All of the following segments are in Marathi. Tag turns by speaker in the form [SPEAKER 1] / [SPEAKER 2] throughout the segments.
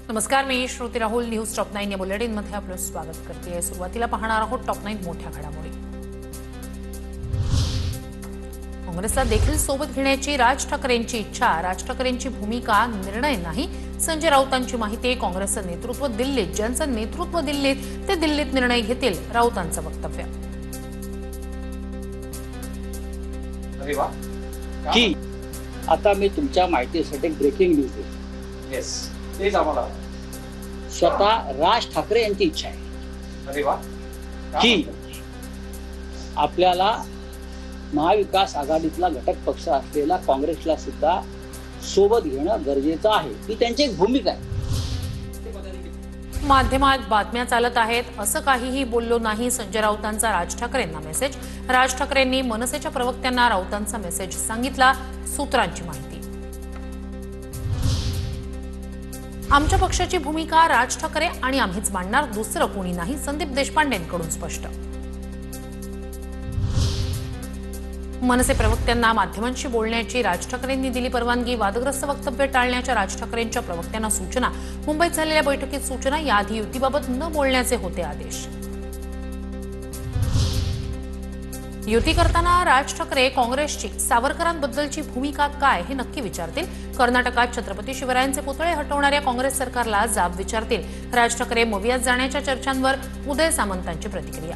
[SPEAKER 1] नमस्कार, मी श्रुती राहुल. न्यूज टॉप 9 या बुलेटिन मध्ये आपलं स्वागत करते. सुरुवातीला पाहणार आहोत टॉप 9 मोठ्या घडामोडी. काँग्रेसला देखील सोबत घेण्याची राज ठाकरेंची इच्छा, राज ठाकरेंची भूमिका, निर्णय नाही. संजय राऊतांची माहिती. काँग्रेसचं नेतृत्व दिल्लीत, ज्यांचं नेतृत्व दिल्लीत ते दिल्लीत निर्णय घेतील, राऊतांचं वक्तव्य.
[SPEAKER 2] की आता मी तुमच्या माहितीसाठी ब्रेकिंग न्यूज देतो.
[SPEAKER 3] येस, तेच आम्हाला
[SPEAKER 2] स्वतः राज ठाकरे यांची इच्छा आहे
[SPEAKER 3] अरे वा
[SPEAKER 2] की आपल्याला महाविकास आघाडीतला घटक पक्ष असलेला काँग्रेसला सुद्धा सोबत घेणं गरजेचं आहे. ही त्यांची एक भूमिका आहे.
[SPEAKER 1] माध्यमात बातम्या चालत आहेत, असं काहीही बोललो नाही. संजय राऊतांचा राज ठाकरेंना मेसेज. राज ठाकरेंनी मनसेच्या प्रवक्त्यांना राऊतांचा मेसेज सांगितला. सूत्रांची माहिती. आमच्या पक्षाची भूमिका राज ठाकरे आणि आम्हीच मांडणार, दुसरं कोणी नाही. संदीप देशपांडेंकडून स्पष्ट. मनसे प्रवक्त्यांना माध्यमांशी बोलण्याची राज ठाकरेंनी दिली परवानगी. वादग्रस्त वक्तव्य टाळण्याच्या राज ठाकरेंच्या प्रवक्त्यांना सूचना. मुंबईत झालेल्या बैठकीत सूचना. याआधी युतीबाबत न बोलण्याचे होते आदेश. युती करताना राज ठाकरे काँग्रेसची सावरकरांबद्दलची भूमिका काय हे नक्की विचारतील. कर्नाटकात छत्रपती शिवरायांचे पुतळे हटवणाऱ्या काँग्रेस सरकारला जाब विचारतील. राज ठाकरे मवियात जाण्याच्या चर्चांवर उदय सामंतांची प्रतिक्रिया.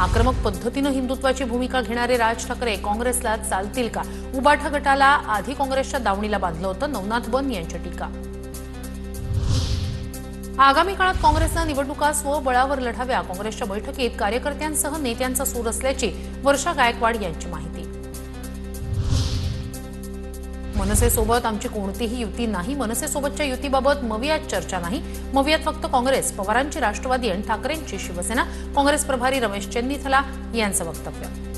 [SPEAKER 1] आक्रमक पद्धतीनं हिंदुत्वाची भूमिका घेणारे राज ठाकरे काँग्रेसला चालतील का? उबाठा गटाला आधी काँग्रेसच्या दावणीला बांधलं होतं. नवनाथ बन यांची टीका. आगामी काळात काँग्रेसनं निवडणुका स्वबळावर लढाव्या. काँग्रेसच्या बैठकीत कार्यकर्त्यांसह नेत्यांचा सूर असल्याची वर्षा गायकवाड यांची माहिती. मनसेसोबत आमची कोणतीही युती नाही. मनसेसोबतच्या युतीबाबत मवियात चर्चा नाही. मवियात फक्त काँग्रेस. पवारांची राष्ट्रवादी आणि ठाकरेंची शिवसेना. काँग्रेस प्रभारी रमेश चेन्नीथला यांचं वक्तव्य.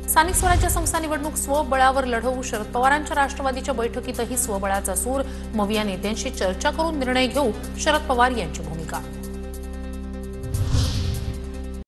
[SPEAKER 1] स्थानिक स्वराज्य संस्था निवडणूक स्वबळावर लढवू. शरद पवारांच्या राष्ट्रवादीच्या बैठकीतही स्वबळाचा सूर. मविया नेत्यांशी चर्चा करून निर्णय घेऊ. शरद पवार यांची भूमिका.